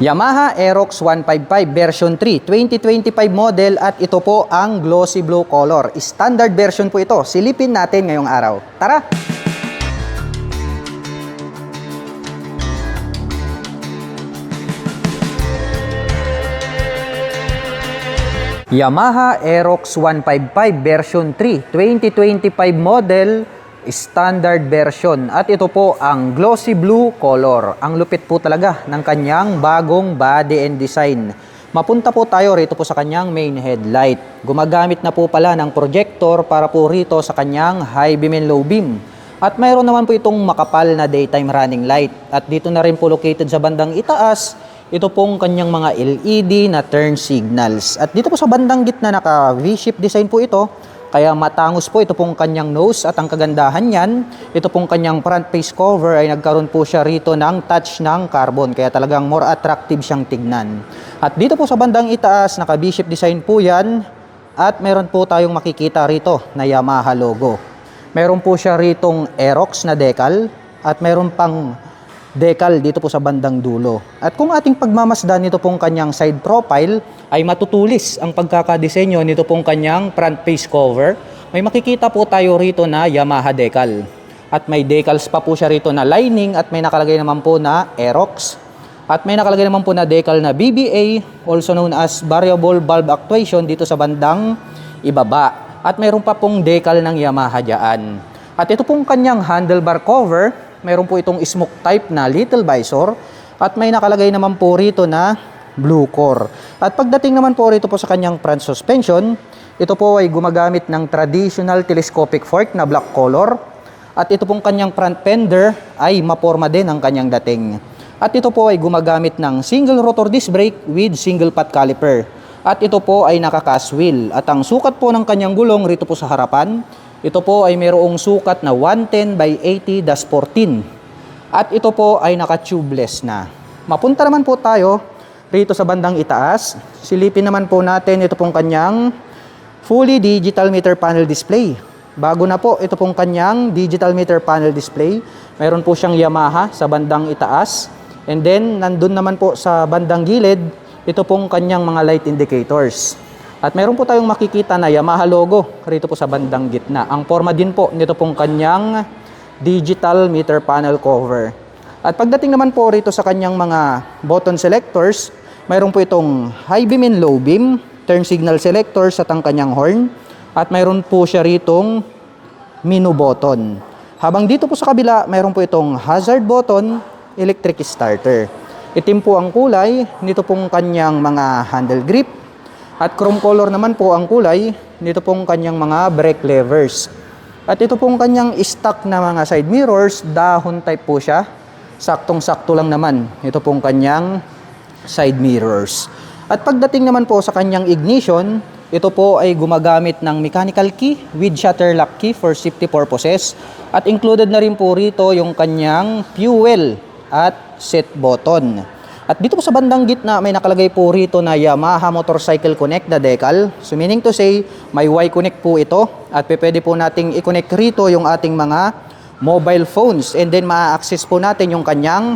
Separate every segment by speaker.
Speaker 1: Yamaha Aerox 155 version 3, 2025 model at ito po ang glossy blue color. Standard version po ito. Silipin natin ngayong araw. Tara! Yamaha Aerox 155 version 3, 2025 model, standard version. At ito po ang glossy blue color. Ang lupit po talaga ng kanyang bagong body and design. Mapunta po tayo rito po sa kanyang main headlight. Gumagamit na po pala ng projector para po rito sa kanyang high beam and low beam. At mayroon naman po itong makapal na daytime running light. At dito na rin po located sa bandang itaas, ito pong kanyang mga LED na turn signals. At dito po sa bandang gitna naka V-shape design po ito. Kaya matangos po ito pong kanyang nose at ang kagandahan niyan, ito pong kanyang front face cover ay nagkaroon po siya rito ng touch ng carbon. Kaya talagang more attractive siyang tignan. At dito po sa bandang itaas, naka V-shape design po yan. At meron po tayong makikita rito na Yamaha logo. Meron po siya ritong Aerox na decal at meron pang decal dito po sa bandang dulo. At kung ating pagmamasdan nito pong kanyang side profile, ay matutulis ang pagkakadesenyo nito pong kanyang front face cover. May makikita po tayo rito na Yamaha decal. At may decals pa po siya rito na lining at may nakalagay naman po na Aerox. At may nakalagay naman po na decal na BBA, also known as variable valve actuation dito sa bandang ibaba. At mayroon pa pong decal ng Yamaha dyan. At ito pong kanyang handlebar cover, mayroon po itong smoke type na little visor. At may nakalagay naman po rito na blue core. At pagdating naman po rito po sa kanyang front suspension, ito po ay gumagamit ng traditional telescopic fork na black color. At ito pong kanyang front fender ay maporma din ang kanyang dating. At ito po ay gumagamit ng single rotor disc brake with single pot caliper. At ito po ay naka-cast wheel. At ang sukat po ng kanyang gulong rito po sa harapan, ito po ay mayroong sukat na 110 by 80-14. At ito po ay naka-tubeless na. Mapunta naman po tayo rito sa bandang itaas. Silipin naman po natin ito pong kanyang fully digital meter panel display. Bago na po ito pong kanyang digital meter panel display. Mayroon po siyang Yamaha sa bandang itaas. And then nandun naman po sa bandang gilid, ito pong kanyang mga light indicators. At meron po tayong makikita na Yamaha logo rito po sa bandang gitna. Ang forma din po nito pong kanyang digital meter panel cover. At pagdating naman po rito sa kanyang mga button selectors, mayroon po itong high beam and low beam, turn signal selectors at ang kanyang horn. At mayroon po siya ritong menu button. Habang dito po sa kabila, mayroon po itong hazard button, electric starter. Itim po ang kulay nito pong kanyang mga handle grip. At chrome color naman po ang kulay nito pong kanyang mga brake levers. At ito pong kanyang stock na mga side mirrors, dahon type po siya. Saktong-sakto lang naman ito pong kanyang side mirrors. At pagdating naman po sa kanyang ignition, ito po ay gumagamit ng mechanical key with shutter lock key for safety purposes. At included na rin po rito yung kanyang fuel at set button. At dito po sa bandang gitna, may nakalagay po rito na Yamaha Motorcycle Connect na decal. So meaning to say, may Y-Connect po ito. At pwede po nating i-connect rito yung ating mga mobile phones. And then ma-access po natin yung kanyang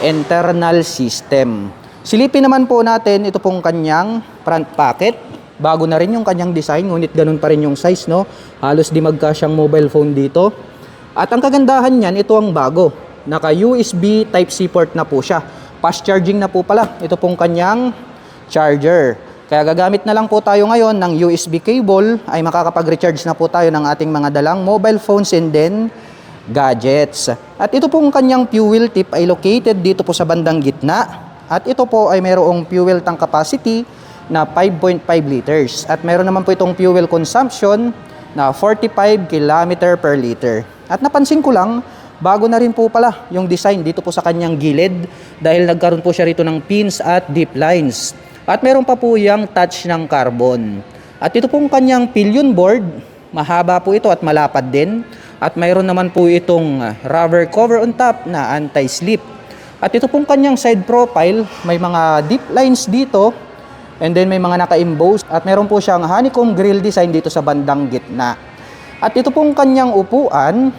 Speaker 1: internal system. Silipin naman po natin ito pong kanyang front pocket. Bago na rin yung kanyang design, ngunit ganun pa rin yung size, no? Halos di magkasyang mobile phone dito. At ang kagandahan niyan, ito ang bago. Naka-USB Type-C port na po siya. Fast charging na po pala. Ito pong kanyang charger. Kaya gagamit na lang po tayo ngayon ng USB cable, ay makakapag-recharge na po tayo ng ating mga dalang mobile phones and then gadgets. At ito pong kanyang fuel tip ay located dito po sa bandang gitna. At ito po ay mayroong fuel tank capacity na 5.5 liters. At mayroon naman po itong fuel consumption na 45 km per liter. At napansin ko lang, bago na rin po pala yung design dito po sa kanyang gilid dahil nagkaroon po siya rito ng pins at deep lines. At meron pa po yung touch ng carbon. At ito pong kanyang pillion board, mahaba po ito at malapad din. At mayroon naman po itong rubber cover on top na anti-slip. At ito pong kanyang side profile, may mga deep lines dito. And then may mga naka-emboss. At meron po siyang honeycomb grill design dito sa bandang gitna. At ito pong kanyang upuan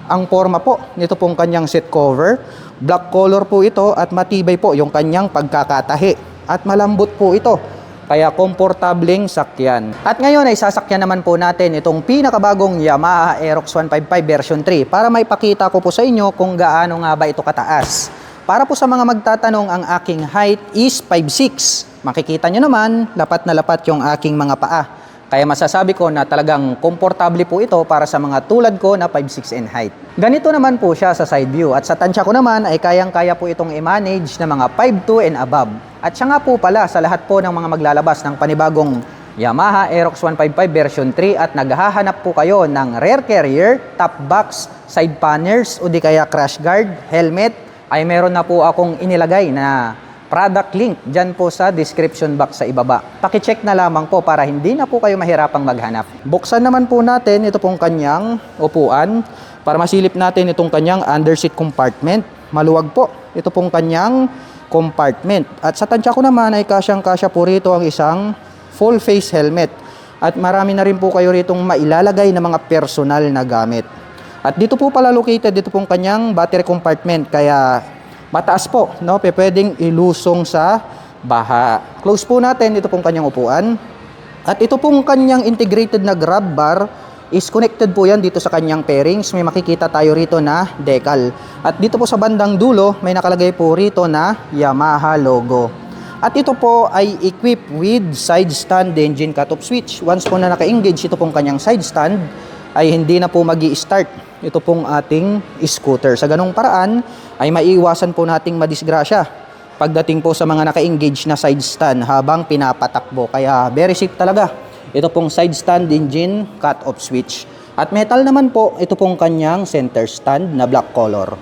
Speaker 1: ang forma po nito pong kanyang seat cover. Black color po ito at matibay po yung kanyang pagkakatahi. At malambot po ito. Kaya komportableng sakyan. At ngayon ay sasakyan naman po natin itong pinakabagong Yamaha Aerox 155 version 3 para maipakita ko po sa inyo kung gaano nga ba ito kataas. Para po sa mga magtatanong, ang aking height is 5'6". Makikita nyo naman, lapat na lapat yung aking mga paa. Kaya masasabi ko na talagang komportable po ito para sa mga tulad ko na 5'6" in height. Ganito naman po siya sa side view. At sa tansya ko naman ay kayang-kaya po itong i-manage na mga 5'2" and above. At siya nga po pala sa lahat po ng mga maglalabas ng panibagong Yamaha Aerox 155 version 3 at naghahanap po kayo ng rear carrier, top box, side panners o di kaya crash guard, helmet, ay meron na po akong inilagay na product link dyan po sa description box sa ibaba. Pakicheck na lamang po para hindi na po kayo mahirapang maghanap. Buksan naman po natin ito pong kanyang upuan para masilip natin itong kanyang underseat compartment. Maluwag po ito pong kanyang compartment. At sa tansya ko naman ay kasyang-kasya po rito ang isang full face helmet. At marami na rin po kayo ritong mailalagay na mga personal na gamit. At dito po pala located dito pong kanyang battery compartment kaya mataas po, no? Pwedeng ilusong sa baha. Close po natin ito pong kanyang upuan. At ito pong kanyang integrated na grab bar is connected po yan dito sa kanyang pairings. May makikita tayo rito na decal. At dito po sa bandang dulo, may nakalagay po rito na Yamaha logo. At ito po ay equipped with side stand engine cut-off switch. Once po na naka-engage ito pong kanyang side stand, ay hindi na po magi-start ito pong ating scooter. Sa ganong paraan ay maiiwasan po nating madisgrasya pagdating po sa mga naka-engage na side stand habang pinapatakbo. Kaya very safe talaga ito pong side stand engine cut-off switch. At metal naman po ito pong kanyang center stand na black color.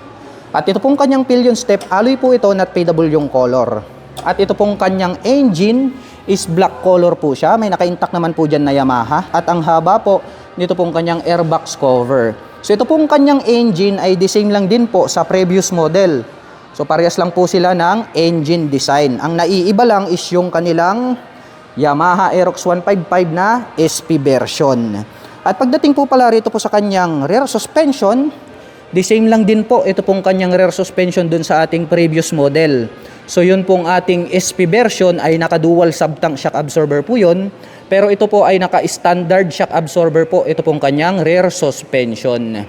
Speaker 1: At ito pong kanyang pillion step, alloy po ito, not paintable yung color. At ito pong kanyang engine is black color po siya. May naka-intact naman po dyan na Yamaha. At ang haba po nito pong kanyang airbox cover. So ito pong kanyang engine ay the same lang din po sa previous model. So parehas lang po sila ng engine design. Ang naiiba lang is yung kanilang Yamaha Aerox 155 na SP version. At pagdating po pala rito po sa kanyang rear suspension, the same lang din po ito pong kanyang rear suspension dun sa ating previous model. So yun pong ating SP version ay naka-dual sub-tank shock absorber po yun. Pero ito po ay naka-standard shock absorber po ito pong kanyang rear suspension.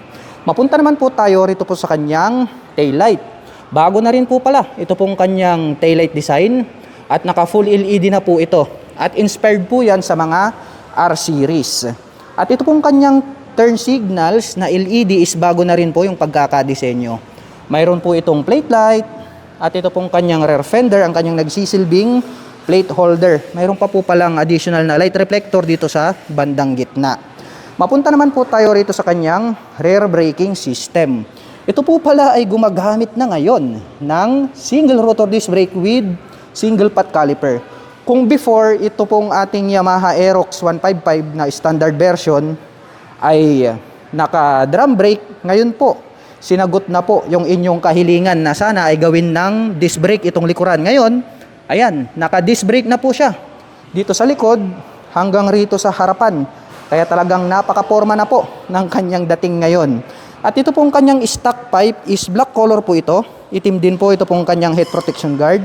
Speaker 1: Mapunta naman po tayo rito po sa kanyang taillight. Bago na rin po pala ito pong kanyang taillight design at naka-full LED na po ito. At inspired po yan sa mga R-series. At ito pong kanyang turn signals na LED is bago na rin po yung pagkakadesenyo. Mayroon po itong plate light at ito pong kanyang rear fender, ang kanyang nagsisilbing plate holder. Mayroon pa po palang additional na light reflector dito sa bandang gitna. Mapunta naman po tayo rito sa kanyang rear braking system. Ito po pala ay gumagamit na ngayon ng single rotor disc brake with single pot caliper. Kung before, ito pong ating Yamaha Aerox 155 na standard version ay naka-drum brake. Ngayon po, sinagot na po yung inyong kahilingan na sana ay gawin ng disc brake itong likuran. Ngayon, ayan, naka-disc brake na po siya. Dito sa likod, hanggang rito sa harapan. Kaya talagang napaka-forma na po ng kanyang dating ngayon. At ito pong kanyang stock pipe is black color po ito. Itim din po ito pong kanyang head protection guard.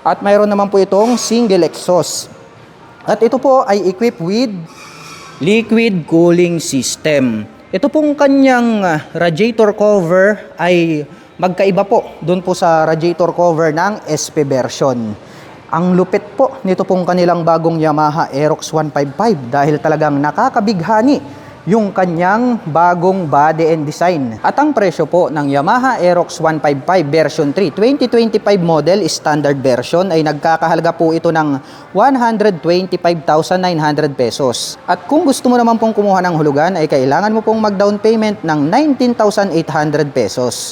Speaker 1: At mayroon naman po itong single exhaust. At ito po ay equipped with liquid cooling system. Ito pong kanyang radiator cover ay magkaiba po doon po sa radiator cover ng SP version. Ang lupit po nito pong kanilang bagong Yamaha Aerox 155 dahil talagang nakakabighani yung kanyang bagong body and design. At ang presyo po ng Yamaha Aerox 155 version 3 2025 model standard version ay nagkakahalaga po ito ng 125,900 pesos. At kung gusto mo naman pong kumuha ng hulugan ay kailangan mo pong mag-down payment ng 19,800 pesos.